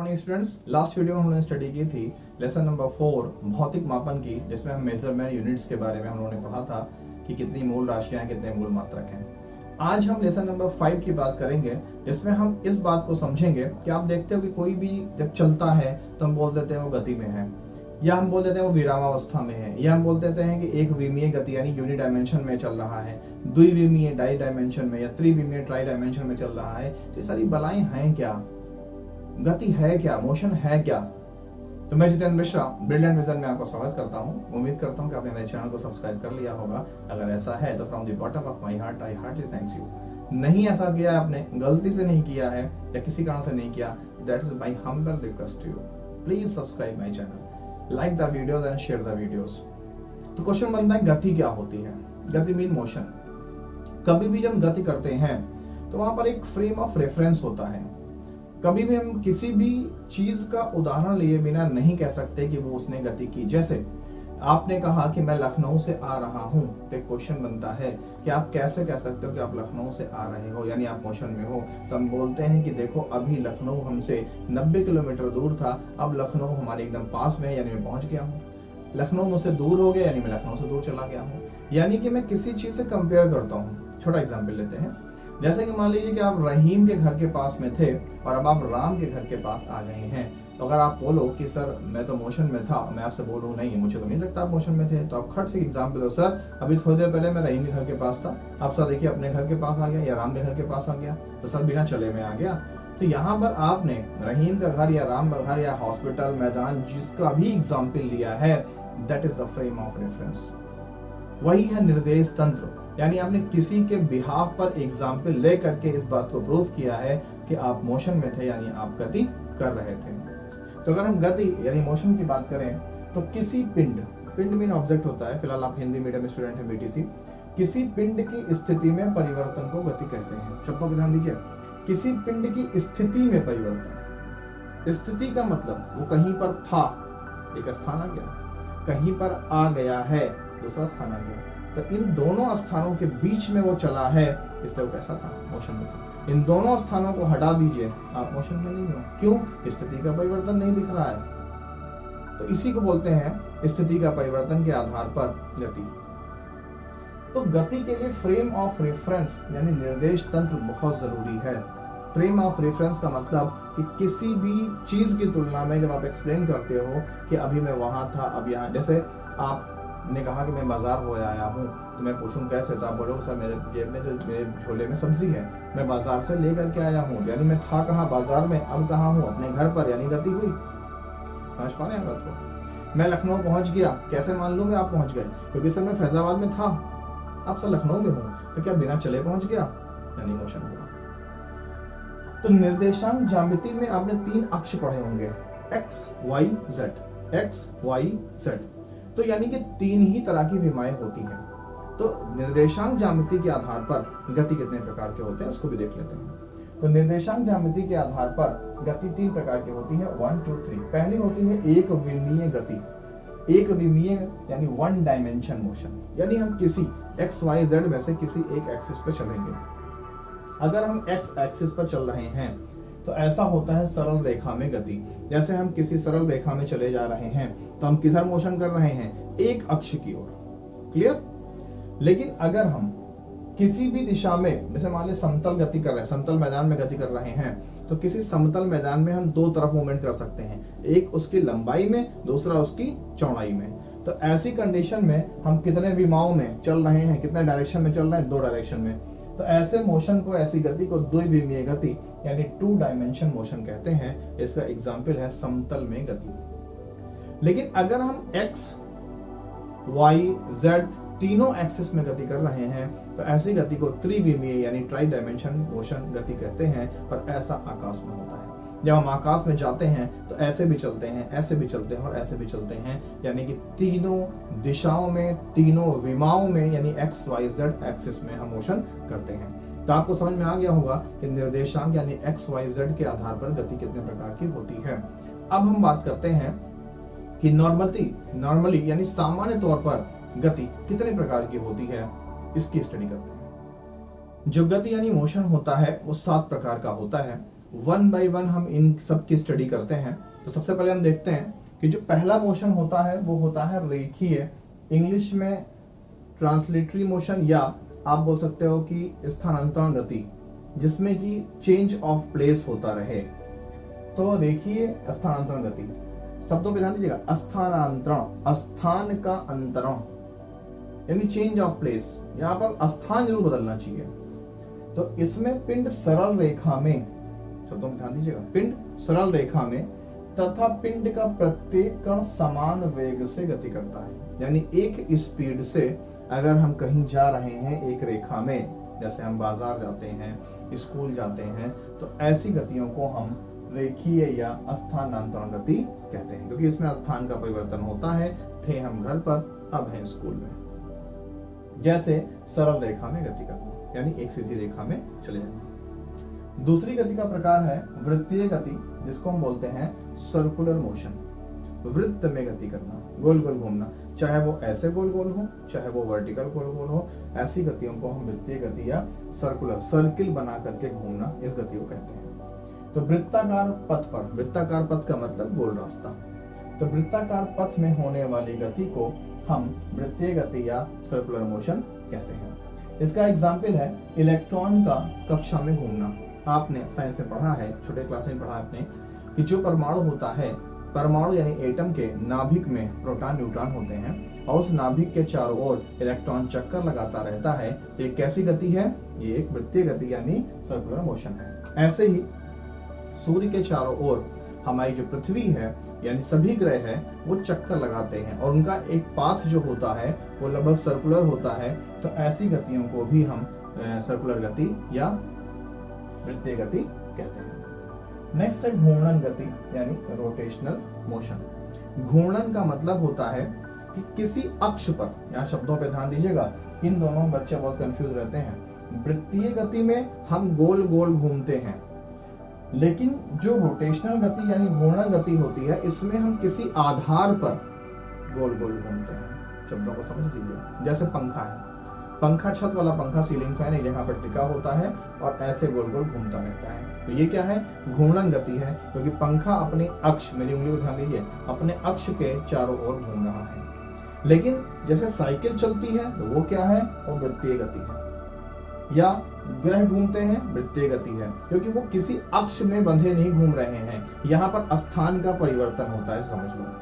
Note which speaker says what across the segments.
Speaker 1: Morning students, last video में हमने study की थी लेसन नंबर 4 भौतिक मापन की, जिसमें हम मेजरमेंट यूनिट्स के बारे में हम लोगों ने पढ़ा था कि कितनी मूल राशियां हैं, कितने मूल मात्रक हैं। आज हम लेसन नंबर 5 की बात करेंगे, जिसमें हम इस बात को समझेंगे कि आप देखते हो कि कोई भी जब चलता है तो हम बोल देते हैं वो गति में है, या हम बोल देते हैं वो विरामावस्था में है, या हम बोल देते हैं कि एक विमीय गति यानी यूनि डायमेंशन में चल रहा है, द्विविमीय डाई डायमेंशन में, या त्रिविमीय ट्राई डायमेंशन में चल रहा है। तो ये सारी बलाएं हैं क्या, गति है क्या, मोशन है क्या? तो मैं जितेंद्र मिश्रा ब्रिलियंट विजन में आपका स्वागत करता हूं। उम्मीद करता हूं कि आपने मेरे चैनल को सब्सक्राइब कर लिया होगा। अगर ऐसा है तो from the bottom of my heart I heartly thanks you. नहीं ऐसा किया आपने, गलती से नहीं किया है या किसी कारण से नहीं किया, that is my humble request to you, please subscribe my channel, like the videos and share the videos. तो क्वेश्चन बनता है, गति क्या होती है? गति मीन मोशन। कभी भी जब गति करते हैं तो वहां पर एक फ्रेम ऑफ रेफरेंस होता है। कभी भी हम किसी भी चीज का उदाहरण लिए बिना नहीं कह सकते कि वो उसने गति की। जैसे आपने कहा कि मैं लखनऊ से आ रहा हूं, तो एक क्वेश्चन बनता है कि आप कैसे कह सकते हो कि आप लखनऊ से आ रहे हो, यानी आप मोशन में हो। तो हम बोलते हैं कि देखो अभी लखनऊ हमसे 90 किलोमीटर दूर था, अब लखनऊ हमारे एकदम पास में है, यानी मैं पहुंच गया हूँ। लखनऊ मुझसे दूर हो गया यानी मैं लखनऊ से दूर चला गया हूँ। यानी कि मैं किसी चीज से कंपेयर करता हूँ। छोटा एग्जाम्पल लेते हैं, जैसे कि मान लीजिए कि आप रहीम के घर के पास में थे और अब आप राम के घर के पास आ गए हैं। तो अगर आप बोलो कि सर मैं तो मोशन में था, मैं आपसे बोलूं नहीं मुझे तो नहीं लगता आप मोशन में थे, तो आप खट से एग्जाम्पल दो, सर अभी थोड़ी देर पहले मैं रहीम के घर के पास था, अब सर देखिए अपने घर के पास आ गया या राम के घर के पास आ गया, तो सर बिना चले में आ गया। तो यहाँ पर आपने रहीम का घर या राम का घर या हॉस्पिटल, मैदान, जिसका भी एग्जाम्पल लिया है, that is the frame of reference. वही है निर्देश तंत्र, यानी आपने किसी के बिहाफ पर एग्जाम्पल ले करके इस बात को प्रूव किया है कि आप मोशन में थे, यानी आप गति कर रहे थे। तो अगर हम गति यानी मोशन की बात करें तो किसी पिंड मीन ऑब्जेक्ट होता है, फिलहाल आप हिंदी मीडियम स्टूडेंट हैं बीटीसी, किसी पिंड की स्थिति में परिवर्तन को गति कहते हैं। शब्दों को ध्यान दीजिए, किसी पिंड की स्थिति में परिवर्तन। स्थिति का मतलब वो कहीं पर था, एक स्थान आ गया, कहीं पर आ गया है, दूसरा स्थान आ गया। तो इन दोनों स्थानों के बीच में वो चला है, इसलिए वो कैसा था? मोशन में था। इन दोनों स्थानों को हटा दीजिए, आप मोशन में नहीं हो। क्यों? स्थिति का परिवर्तन नहीं दिख रहा है। तो इसी को बोलते हैं स्थिति का परिवर्तन के आधार पर गति। तो गति के लिए फ्रेम ऑफ रेफरेंस यानी निर्देश तंत्र बहुत जरूरी है। फ्रेम ऑफ रेफरेंस का मतलब कि किसी भी चीज की तुलना में जब आप एक्सप्लेन करते हो कि अभी मैं वहां था, अब यहाँ, जैसे आपने कहा कि मैं बाजार हो आया हूँ, तो मैं पूछूं कैसे, तो आप बोलोगे सर मेरे जेब में तो मेरे झोले में सब्जी है, मैं बाजार से लेकर के आया हूँ, यानी मैं था कहाँ? बाजार में। अब कहाँ हूँ? अपने घर पर, यानी गति हुई। समझ पा रहे हैं बात को? मैं लखनऊ पहुंच गया, कैसे मान लूंगा आप पहुंच गए? क्योंकि सर मैं फैजाबाद में था, अब सर लखनऊ में हूँ, तो क्या बिना चले पहुंच गया? यानी मोशन हुआ। तो निर्देशांक ज्यामिति में आपने 3 अक्ष पढ़े होंगे, X Y Z, X Y Z. तो यानी कि 3 ही तरह की विमाएं होती हैं। तो निर्देशांक ज्यामिति के आधार पर गति कितने प्रकार के होते हैं उसको भी देख लेते हैं। तो निर्देशांक ज्यामिति के आधार पर गति 3 प्रकार की होती है, 1 2 3। पहली होती है एक विमीय गति। एक विमीय यानी 1 डायमेंशन मोशन, यानी हम किसी एक्स वाई जेड में से किसी एक एक्सिस पे चलेंगे। अगर हम एक्स एक्सिस पर चल रहे हैं तो ऐसा होता है सरल रेखा में गति। जैसे हम किसी सरल रेखा में चले जा रहे हैं तो हम किधर मोशन कर रहे हैं? एक अक्ष की ओर। क्लियर? लेकिन अगर हम किसी भी दिशा में, जैसे मान लीजिए समतल गति कर रहे हैं, समतल मैदान में गति कर रहे हैं, तो किसी समतल मैदान में हम 2 तरफ मूवमेंट कर सकते हैं, एक उसकी लंबाई में, दूसरा उसकी चौड़ाई में। तो ऐसी कंडीशन में हम कितने विमाओं में चल रहे हैं, कितने डायरेक्शन में चल रहे हैं? 2 डायरेक्शन में। तो ऐसे मोशन को, ऐसी गति को द्विविमीय गति यानी 2 डायमेंशन मोशन कहते हैं। इसका एग्जाम्पल है समतल में गति। लेकिन अगर हम एक्स वाई जेड तीनों एक्सिस में गति कर रहे हैं तो ऐसी गति को त्रिविमीय यानी ट्राई डायमेंशन मोशन गति कहते हैं। और ऐसा आकाश में होता है। जब हम आकाश में जाते हैं तो ऐसे भी चलते हैं, ऐसे भी चलते हैं और ऐसे भी चलते हैं, यानी कि तीनों दिशाओं में, तीनों विमाओं में, यानी एक्स वाई जेड एक्सिस में हम मोशन करते हैं। तो आपको समझ में आ गया होगा कि निर्देशांक यानी एक्स वाई जेड के आधार पर गति कितने प्रकार की होती है। अब हम बात करते हैं कि नॉर्मली यानी सामान्य तौर पर गति कितने प्रकार की होती है, इसकी स्टडी करते हैं। जो गति यानी मोशन होता है वो 7 प्रकार का होता है। वन बाय वन हम इन सब की स्टडी करते हैं। तो सबसे पहले हम देखते हैं कि जो पहला मोशन होता है वो होता है रेखीय, इंग्लिश में ट्रांसलेटरी मोशन, या आप बोल सकते हो कि स्थानांतरण गति, जिसमें कि चेंज ऑफ प्लेस होता रहे। तो रेखीय स्थानांतरण गति, शब्दों पे ध्यान दीजिएगा। स्थानांतरण, स्थान का अंतरण यानी चेंज ऑफ प्लेस, यहाँ पर स्थान जरूर बदलना चाहिए। तो इसमें पिंड सरल रेखा में, शब्दों में ध्यान दीजिएगा, पिंड सरल रेखा में तथा पिंड का प्रत्येक कण समान वेग से गति करता है। यानी एक स्पीड से अगर हम कहीं जा रहे हैं एक रेखा में, जैसे हम बाजार जाते हैं, स्कूल जाते हैं, तो ऐसी गतियों को हम रेखीय या स्थानांतरण गति कहते हैं, क्योंकि इसमें स्थान का परिवर्तन होता है। थे हम घर पर, अब हैं स्कूल में। जैसे सरल रेखा में गति करना, यानी एक सीधी रेखा में चले जाना। दूसरी गति का प्रकार है वृत्तीय गति, जिसको हम बोलते हैं सर्कुलर मोशन। वृत्त में गति करना, गोल गोल घूमना, चाहे वो ऐसे गोल गोल हो, चाहे वो वर्टिकल गोल गोल हो, ऐसी गतियों को हम वृत्तीय गति या सर्कुलर, सर्किल बना करके घूमना, इस गति को कहते हैं। तो वृत्ताकार पथ पर, वृत्ताकार पथ का मतलब गोल रास्ता, तो वृत्ताकार पथ में होने वाली गति को हम वृत्तीय गति या सर्कुलर मोशन कहते हैं। इसका एग्जाम्पल है इलेक्ट्रॉन का कक्षा में घूमना। आपने साइंस में पढ़ा है, छोटे क्लास में पढ़ा आपने, कि जो परमाणु होता है, परमाणु यानी एटम के नाभिक में प्रोटॉन न्यूट्रॉन होते हैं, और उस नाभिक के चारों ओर इलेक्ट्रॉन चक्कर लगाता रहता है। ये कैसी गति है? ये एक वृत्तीय गति यानी सर्कुलर मोशन है। ऐसे ही सूर्य के चारों ओर हमारी जो पृथ्वी है यानी सभी ग्रह है, वो चक्कर लगाते हैं, और उनका एक पाथ जो होता है वो लगभग सर्कुलर होता है। तो ऐसी गतियों को भी हम सर्कुलर गति या वृत्तीय गति कहते हैं। नेक्स्ट है घूर्णन गति यानी रोटेशनल मोशन। घूर्णन का मतलब होता है कि किसी अक्ष पर, यहाँ शब्दों पे ध्यान दीजिएगा, इन दोनों बच्चे बहुत कंफ्यूज रहते हैं। वृत्तीय गति में हम गोल गोल घूमते हैं, लेकिन जो रोटेशनल गति यानी घूर्णन गति होती है, इसमें हम किसी आधार पर गोल गोल घूमते हैं। शब्दों को समझ लीजिए। जैसे पंखा है, पंखा छत वाला पंखा, सीलिंग फैन एक जगह पर टिका होता है और ऐसे गोल गोल घूमता रहता है। तो ये क्या है? घूर्णन गति है, क्योंकि पंखा अपने अक्ष, मेरी उंगली को ध्यान दीजिए, अपने अक्ष के चारों ओर घूम रहा है। लेकिन जैसे साइकिल चलती है तो वो क्या है? वो वृत्तीय गति है। या ग्रह घूमते हैं, वृत्तीय गति है, क्योंकि वो किसी अक्ष में बंधे नहीं घूम रहे हैं। यहाँ पर स्थान का परिवर्तन होता है, समझ लो।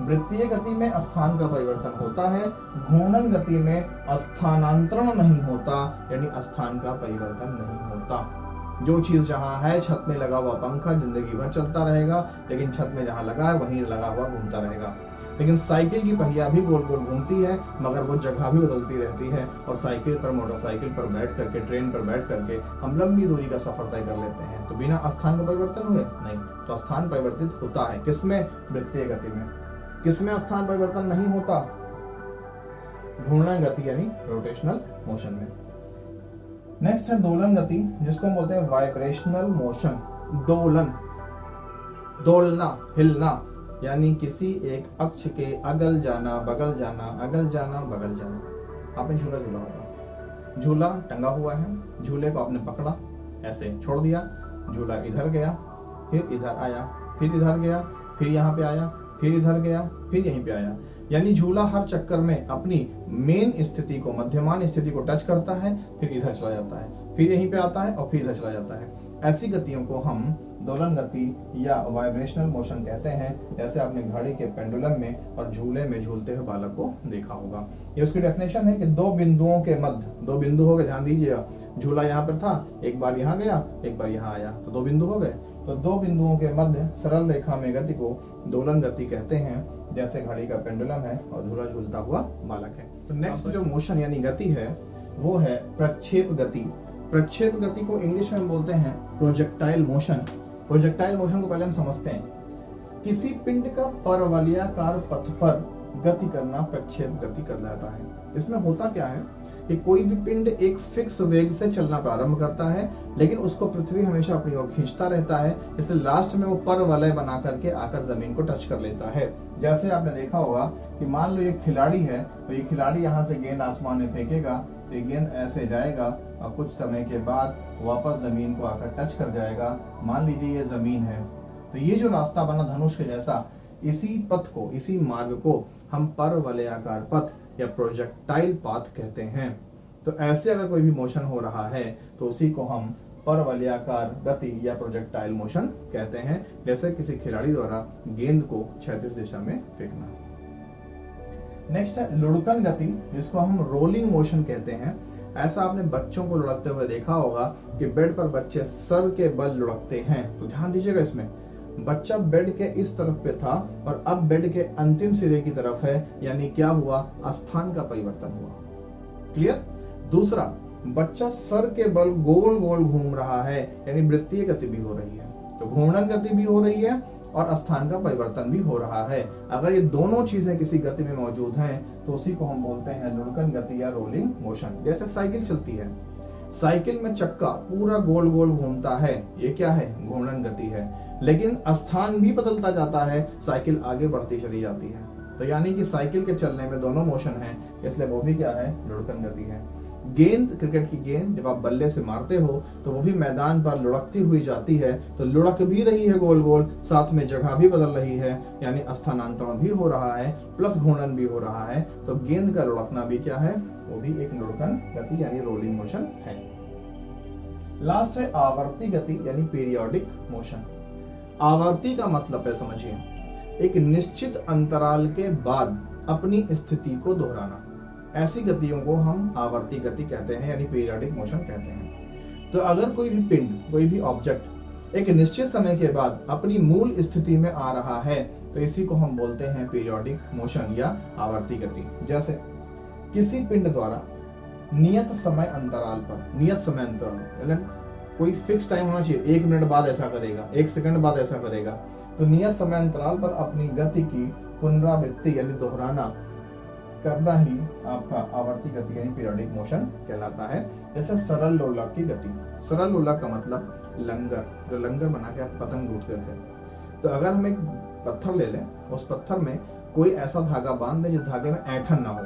Speaker 1: वृत्तीय गति में स्थान का परिवर्तन होता है, घूर्णन गति में स्थानांतरण नहीं होता, यानी स्थान का परिवर्तन नहीं होता। जो चीज जहां है, छत में लगा हुआ पंखा जिंदगी भर चलता रहेगा, लेकिन छत में जहां लगा है वहीं लगा हुआ घूमता रहेगा। लेकिन साइकिल की पहिया भी गोल गोल घूमती है, मगर वो जगह भी बदलती रहती है। और साइकिल पर, मोटरसाइकिल पर बैठ करके, ट्रेन पर बैठ करके हम लंबी दूरी का सफर तय कर लेते हैं। तो बिना स्थान का परिवर्तन हुए नहीं, तो स्थान परिवर्तित होता है। किसमें? वृत्तीय गति में। किसमें स्थान परिवर्तन नहीं होता? घूर्णन गति यानी रोटेशनल मोशन में। नेक्स्ट है दोलन गति, जिसको हम बोलते हैं वाइब्रेशनल मोशन। दोलन, दोलना, हिलना, यानी किसी एक अक्ष के अगल जाना, बगल जाना, अगल जाना, बगल जाना। आपने झूला झूला होगा, झूला टंगा हुआ है, झूले को आपने पकड़ा, ऐसे छोड़ दिया, झूला इधर गया, फिर इधर आया, फिर इधर गया, फिर यहाँ पे आया, फिर इधर गया, फिर यहीं पे आया। यानी झूला हर चक्कर में अपनी मेन स्थिति को, मध्यमान स्थिति को टच करता है, फिर इधर चला जाता है, फिर यहीं पे आता है और फिर इधर चला जाता है। ऐसी गतियों को हम दोलन गति या वाइब्रेशनल मोशन कहते हैं। जैसे आपने घड़ी के पेंडुलम में और झूले में झूलते हुए बालक को देखा होगा। ये उसकी डेफिनेशन है कि दो बिंदुओं के मध्य, दो बिंदु हो गए, ध्यान दीजिएगा, झूला यहाँ पर था, एक बार यहाँ गया, एक बार यहाँ आया, तो दो बिंदु हो गए। तो दो बिंदुओं के मध्य सरल रेखा में गति को दोलन गति कहते हैं। जैसे घड़ी का पेंडुलम है और झूला झूलता हुआ बालक है। तो नेक्स्ट जो मोशन यानी गति है वो है प्रक्षेप गति। प्रक्षेप गति को इंग्लिश में बोलते हैं प्रोजेक्टाइल मोशन। प्रोजेक्टाइल मोशन को पहले हम समझते हैं। किसी पिंड का परवलयाकार पथ पर गति करना प्रक्षेप गति कहलाता है। इसमें होता क्या है कि कोई भी पिंड एक फिक्स वेग से चलना प्रारंभ करता है, लेकिन उसको पृथ्वी हमेशा अपनी ओर खींचता रहता है, इसलिए लास्ट में वो परवलय बना करके आकर जमीन को टच कर लेता है। जैसे आपने देखा होगा कि मान लो ये खिलाड़ी है, तो ये खिलाड़ी यहाँ से गेंद आसमान में फेंकेगा, तो ये गेंद ऐसे जाएगा और कुछ समय के बाद वापस जमीन को आकर टच कर जाएगा। मान लीजिए ये जमीन है, तो ये जो रास्ता बना धनुष के जैसा, इसी पथ को, इसी मार्ग को हम परवलयाकार पथ या प्रोजेक्टाइल पाथ कहते हैं। तो ऐसे अगर कोई भी मोशन हो रहा है तो उसी को हम परवलयाकार गति या प्रोजेक्टाइल मोशन कहते हैं, जैसे किसी खिलाड़ी द्वारा गेंद को क्षैतिज दिशा में फेंकना। नेक्स्ट है लुढ़कन गति, जिसको हम रोलिंग मोशन कहते हैं। ऐसा आपने बच्चों को लुढ़कते हुए देखा होगा कि बेड पर बच्चे सर के बल लुढ़कते हैं। तो ध्यान दीजिएगा, इसमें बच्चा बेड के इस तरफ पे था और अब बेड के अंतिम सिरे की तरफ है, यानी क्या हुआ, स्थान का परिवर्तन हुआ। क्लियर। दूसरा, बच्चा सर के बल गोल गोल घूम रहा है, यानी वृत्तीय गति भी हो रही है। तो घूर्णन गति भी हो रही है और स्थान का परिवर्तन भी हो रहा है। अगर ये दोनों चीजें किसी गति में मौजूद हैं तो उसी को हम बोलते हैं लुढ़कन गति या रोलिंग मोशन। जैसे साइकिल चलती है, साइकिल में चक्का पूरा गोल गोल घूमता है, ये क्या है, घूर्णन गति है। लेकिन स्थान भी बदलता जाता है, साइकिल आगे बढ़ती चली जाती है। तो यानी कि साइकिल के चलने में दोनों मोशन है, इसलिए वो भी क्या है, लुढ़कन गति है। गेंद, क्रिकेट की गेंद जब आप बल्ले से मारते हो तो वो भी मैदान पर लुढ़कती हुई जाती है, तो लुढ़क भी रही है गोल गोल, साथ में जगह भी बदल रही है, यानी स्थानांतरण भी हो रहा है, प्लस घूर्णन भी हो रहा है। तो गेंद का लुढ़कना भी क्या है, वो भी एक लुढ़कन गति यानी रोलिंग मोशन है। लास्ट है आवर्ती गति यानी पीरियोडिक मोशन। आवर्ती का मतलब है, समझिए, एक निश्चित अंतराल के बाद अपनी स्थिति को दोहराना। ऐसी गतियों को हम आवर्ती गति कहते हैं, यानी पीरियोडिक मोशन कहते हैं। तो अगर कोई भी पिंड, कोई भी ऑब्जेक्ट एक निश्चित समय के बाद अपनी मूल स्थिति में आ रहा है तो इसी को हम बोलते हैं पीरियोडिक मोशन या आवर्ती गति। जैसे किसी पिंड द्वारा नियत समय अंतराल पर, नियत समय अंतराल कोई फिक्स टाइम होना चाहिए, 1 मिनट बाद ऐसा करेगा, 1 सेकंड बाद ऐसा करेगा, तो नियत समय अंतराल पर अपनी गति की पुनरावृत्ति यानी दोहराना करना ही आपका आवर्ती गति यानी पीरियोडिक मोशन कहलाता है। जैसे सरल लोलक की गति। सरल लोलक का मतलब लंगर, जो लंगर बना के आप पतंग लूटते थे। तो अगर हम एक पत्थर ले लें, उस पत्थर में कोई ऐसा धागा बांध दें जिस धागे में ऐंठन ना हो,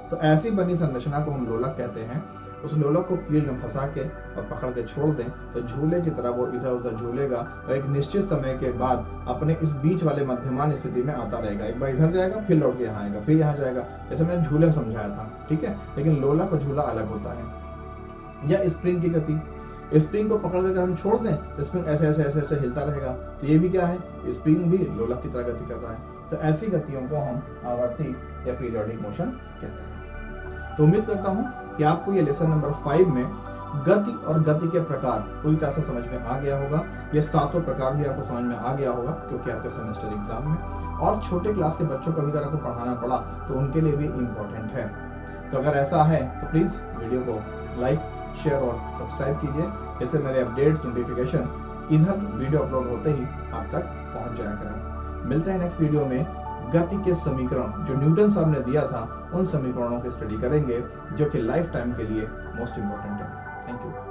Speaker 1: तो ऐसी बनी संरचना को हम लोलक कहते हैं। उस लोलक को कील में फंसा के और पकड़ के छोड़ दें तो झूले की तरह वो इधर उधर झूलेगा और एक निश्चित समय के बाद अपने इस बीच वाले मध्यमान स्थिति में आता रहेगा। एक बार इधर जाएगा, फिर लौट के यहाँ आएगा, फिर यहाँ जाएगा, जैसे मैंने झूले में समझाया था, ठीक है। लेकिन लोलक और झूला अलग होता है। या स्प्रिंग की गति, स्प्रिंग को पकड़ कर हम छोड़ दें तो स्प्रिंग ऐसे ऐसे ऐसे ऐसे हिलता रहेगा, तो ये भी क्या है, स्प्रिंग भी लोलक की तरह गति कर रहा है। तो ऐसी गतियों को हम आवर्ती या पीरियोडिक मोशन कहते हैं। तो उम्मीद करता हूं कि आपको ये लेसन नंबर 5 में गति और गति के प्रकार पूरी तरह से समझ में आ गया होगा। ये 7 प्रकार भी आपको समझ में आ गया होगा, क्योंकि आपके सेमेस्टर एग्जाम में और छोटे क्लास के बच्चों को भी अगर आपको पढ़ाना पड़ा तो उनके लिए भी इम्पोर्टेंट है। तो अगर ऐसा है तो प्लीज वीडियो को लाइक, शेयर और सब्सक्राइब कीजिए, जैसे मेरे अपडेट्स, नोटिफिकेशन इधर वीडियो अपलोड होते ही आप तक पहुंच जाया करें। मिलते हैं नेक्स्ट वीडियो में। गति के समीकरण जो न्यूटन साहब ने दिया था, उन समीकरणों की स्टडी करेंगे जो कि लाइफ टाइम के लिए मोस्ट इंपॉर्टेंट है। Thank you.